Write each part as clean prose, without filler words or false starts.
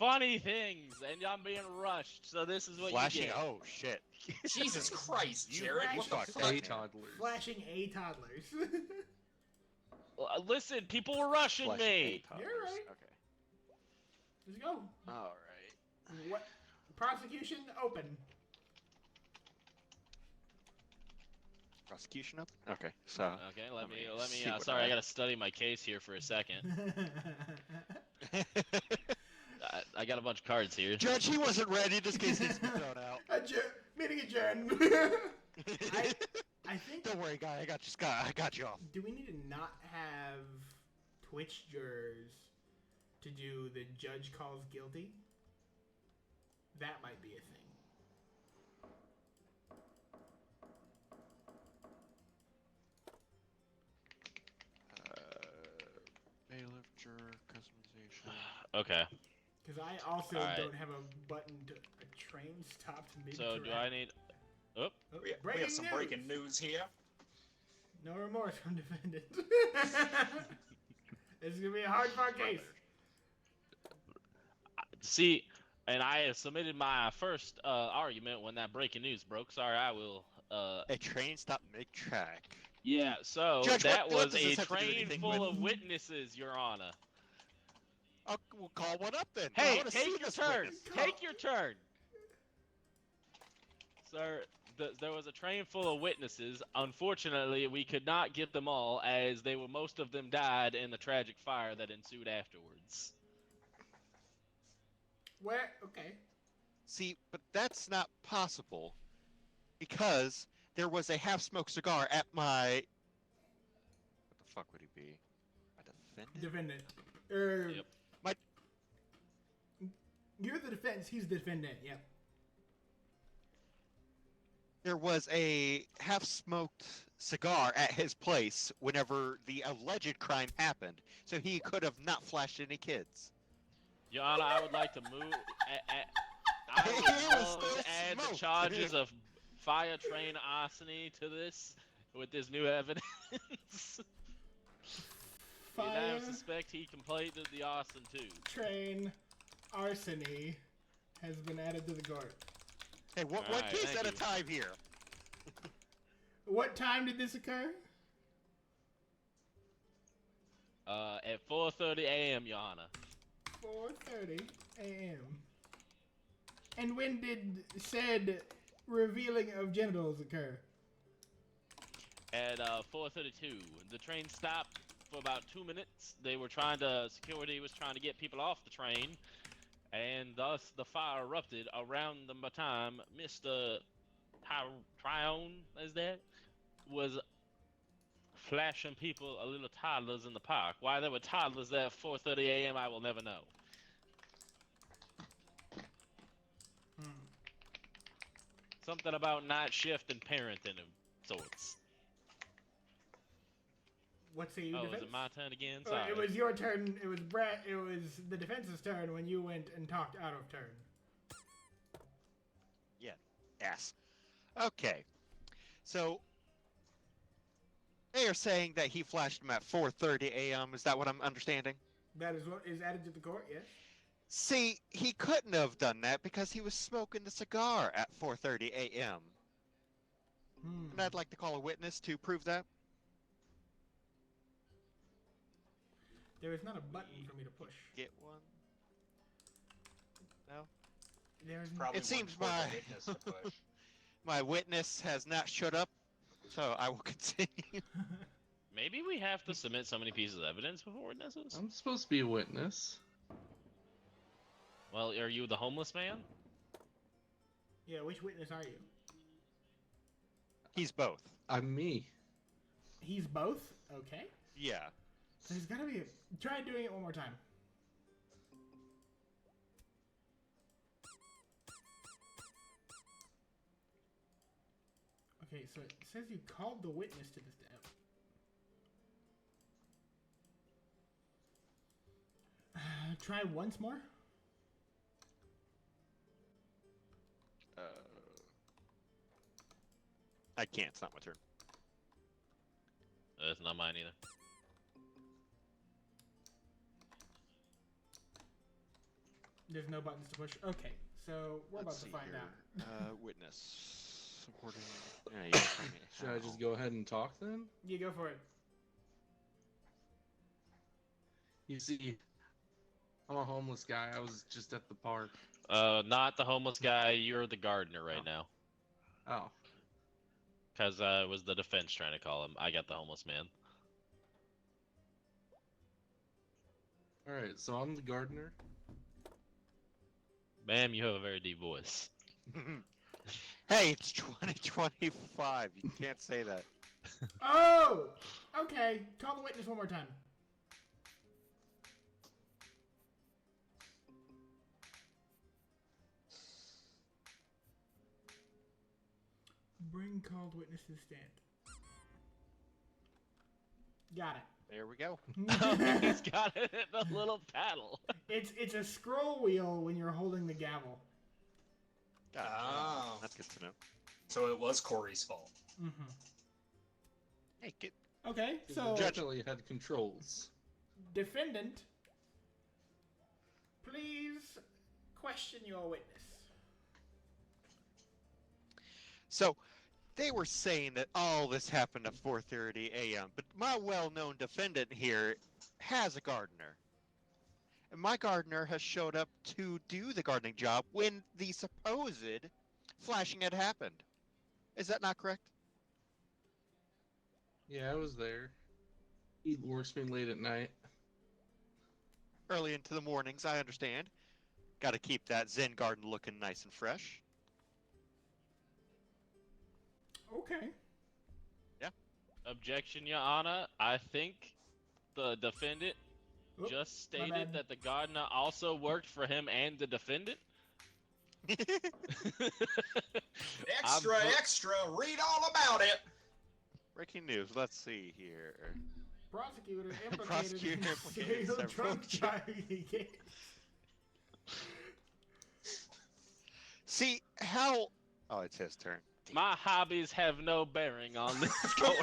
funny things, and I'm being rushed. So this is what Flashing. you get. Oh shit. Jesus Christ, You Jared, what the fucked fuck? up, A man. toddlers. Flashing A toddlers. Listen, people were rushing Flashing me. toddlers. You're right. Okay. Let's go. All right. What? Prosecution open. Prosecution up. Okay. So. Okay, let me. see what Sorry, I gotta study my case here for a second. I got a bunch of cards here. Judge, he wasn't ready. This case needs to be thrown out. Meeting adjourned. I think. Don't worry, guy. I got you off. Do we need to not have Twitch jurors to do the judge calls guilty? That might be a thing. Bailiff, juror, customization. Okay. Because I also Alright. don't have a button to a train stopped mid. So do I need? Oh, Oh, We have some breaking news here. No remorse from defendant. This is gonna be a hard fought case. see, and I have submitted my first argument when that breaking news broke. Sorry, I will. A train stop mid-track. Yeah. So Judge, that what was does a this have to do train anything full with- of witnesses, Your Honor. We'll call one up then. I Hey, wanna see take your this turn. witness. Take your turn. Sir, there was a train full of witnesses. Unfortunately, we could not get them all, as most of them died in the tragic fire that ensued afterwards. Where? Okay. See, but that's not possible because there was a half-smoked cigar at my. What the fuck would he be? My defendant. Defendant. Yep. My. You're the defense. He's the defendant. Yep. There was a half-smoked cigar at his place whenever the alleged crime happened, so he could have not flashed any kids. Your Honor, I would like to move. I He would was love still to add the smoked. charges of fire train arson to this with this new evidence. And I Fire suspect he completed the arson too. train arsony has been added to the court. Hey, one Alright, case thank at a you. time here. What time did this occur? At 4:30 a.m., Your Honor. 4:30 a.m. And when did said revealing of genitals occur? At 4:32, the train stopped for about 2 minutes. Security was trying to get people off the train, and thus the fire erupted around the time Mr. Tryon, as that, was flashing people, little toddlers in the park. Why there were toddlers there at 4:30 a.m., I will never know. Something about night shift and parenting of sorts. What say you, Oh, defense? is it my turn again? Oh, Sorry. it was your turn. It was Brett. It was the defense's turn when you went and talked out of turn. Yes. Okay. So they are saying that he flashed him at 4:30 a.m. Is that what I'm understanding? That is what is added to the court. Yes. See, he couldn't have done that because he was smoking the cigar at 4:30 a.m. And I'd like to call a witness to prove that. There is not a button for me to push. Get one. No. There's Probably It seems one for my- the witness to push. My witness has not showed up, so I will continue. Maybe we have to submit so many pieces of evidence before witnesses? I'm supposed to be a witness. Well, are you the homeless man? Yeah. Which witness are you? He's both. I'm me. He's both. Okay. Yeah. So there's gotta be a. Try doing it one more time. Okay, so it says you called the witness to this step. Try once more. I can't. It's not my turn. It's not mine either. There's no buttons to push. Okay, so we're Let's about to see find here. out. Witness. Supporting. Yeah, you gotta tell me Should I how. just go ahead and talk then? You go for it. You see, I'm a homeless guy. I was just at the park. Not the homeless guy. You're the gardener right Oh. now. Oh, Because it was the defense trying to call him. I got the homeless man. all right. So I'm the gardener. Ma'am, you have a very deep voice. Hey, it's 2025. You can't say that. Oh! Okay, call the witness one more time. Bring called witness to the stand. Got There we go. it. He's got it in the little paddle. It's a scroll wheel when you're holding the gavel. Gotcha. Oh. That's good to know. So it was Corey's fault. Mm-hmm. Hey, get. Okay, so Judge- Definitely had controls. defendant, please question your witness. So, they were saying that all this happened at 4:30 a.m., but my well-known defendant here has a gardener. And my gardener has showed up to do the gardening job when the supposed flashing had happened. Is that not correct? Yeah, I was there. He works me late at night. Early into the mornings, I understand. Got to keep that Zen garden looking nice and fresh. Okay. Objection, Your Honor. I think the defendant Oop, just my stated bad. that the gardener also worked for him and the defendant. Extra, I'm- extra, read all about it. Breaking news. Let's see here. Prosecutor implicated Prosecutor in implicated serial several drunk driving case. See how? Oh, it's his turn. My hobbies have no bearing on this court.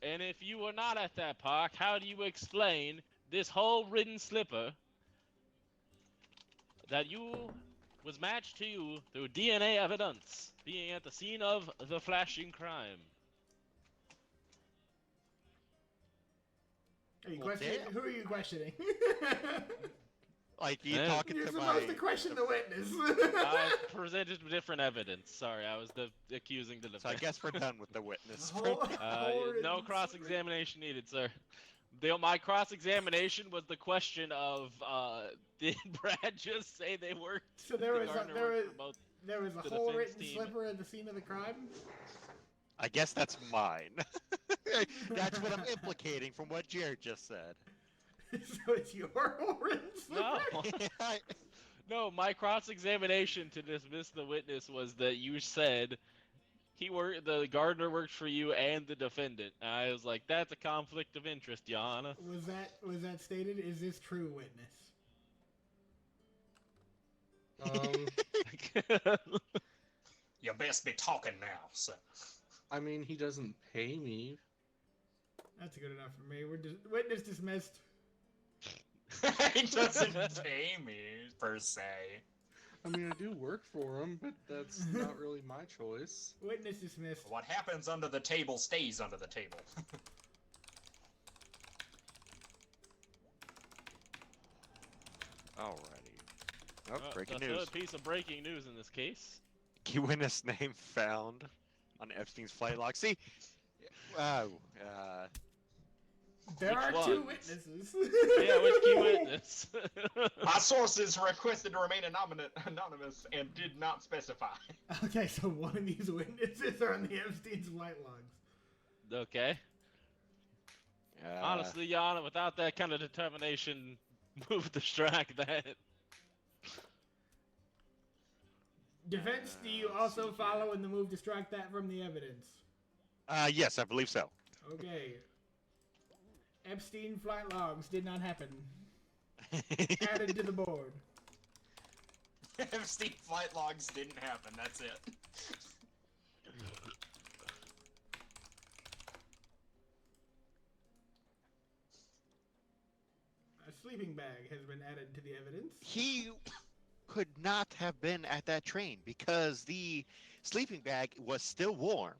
And if you were not at that park, how do you explain this whole written slipper that was matched to you through DNA evidence being at the scene of the flashing crime? Are you Well, questioning? damn. Who are you questioning? Like you Eh? talking You're to supposed my. to question the witness. I presented different evidence. Sorry, I was accusing the defense. So I guess we're done with the witness. No cross-examination needed, sir. My cross-examination was the question of, did Brad just say they worked? So there the was a, gardener there was worked for both? there was a the whole defense written team. slipper at the scene of the crime. I guess that's mine. That's what I'm implicating from what Jared just said. So it's your whole written slipper. No, no. My cross-examination to dismiss the witness was that you said the gardener worked for you and the defendant. And I was like, that's a conflict of interest, Your Honor. Was that stated? Is this true, witness? You best be talking now, sir. I mean, he doesn't pay me. That's good enough for me. Witness dismissed. He doesn't pay me, per se. I mean, I do work for him, but that's not really my choice. Witness dismissed. What happens under the table stays under the table. Alrighty. Oh, breaking the news. third piece of breaking news in this case. Key witness name found on Epstein's flight log. See, wow. There Which are two ones? witnesses. Yeah, which key witness? My sources requested to remain anonymous and did not specify. Okay, so one of these witnesses are on the Epstein's flight logs. Okay. Honestly, Your Honor, without that kind of determination, move to strike that. Defense, do you also follow in the move to strike that from the evidence? Yes, I believe so. Okay. Epstein flight logs did not happen. Added to the board. Epstein flight logs didn't happen, that's it. sleeping bag has been added to the evidence. He could not have been at that train because the sleeping bag was still warm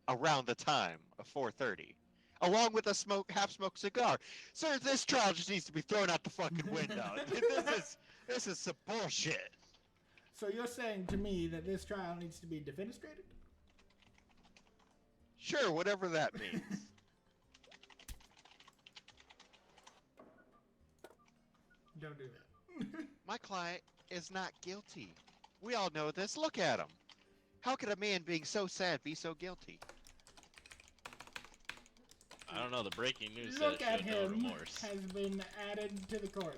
around the time of 4:30, along with a half-smoked cigar. Sir, this trial just needs to be thrown out the fucking window. This is some bullshit. So you're saying to me that this trial needs to be defenestrated? Sure, whatever that means. Don't do that. My client is not guilty. We all know this. Look at him. How could a man being so sad be so guilty? I don't know. The breaking news said Look it at showed no him remorse. has been added to the court.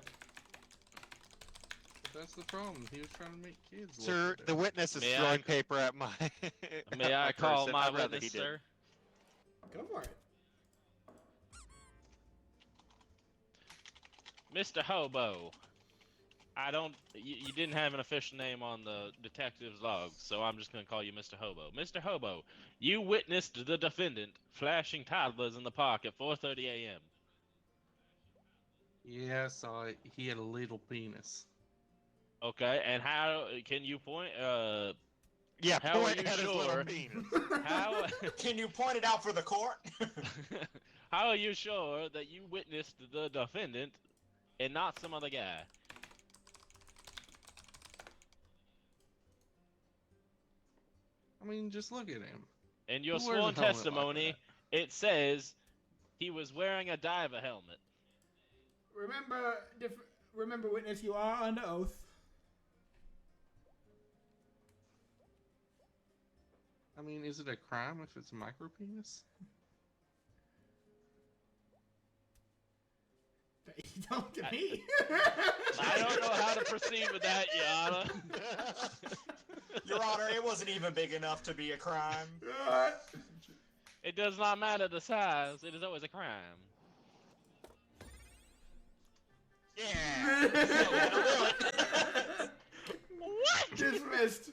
But that's the problem. He was trying to make kids. look Sir, at the him. witness is May I- throwing paper at my. May at I call person. my I'd rather he witness, didn't. sir? Go for it. Mr. Hobo. I don't. You didn't have an official name on the detective's log, so I'm just gonna call you Mr. Hobo. Mr. Hobo, you witnessed the defendant flashing toddlers in the park at 4:30 a.m. Yeah, I saw it. He had a little penis. Okay, and how can you point? Yeah, How are point you at his little sure? penis. How Can you point it out for the court? how are you sure that you witnessed the defendant and not some other guy? I mean, just look at him. In your Who wears a sworn helmet like testimony, that? it says he was wearing a diver helmet. Remember, witness, you are under oath. I mean, is it a crime if it's a micro penis? You don't to me. I don't know how to proceed with that, Your Honor. Your Honor, it wasn't even big enough to be a crime. It does not matter the size. It is always a crime. Yeah. Dismissed.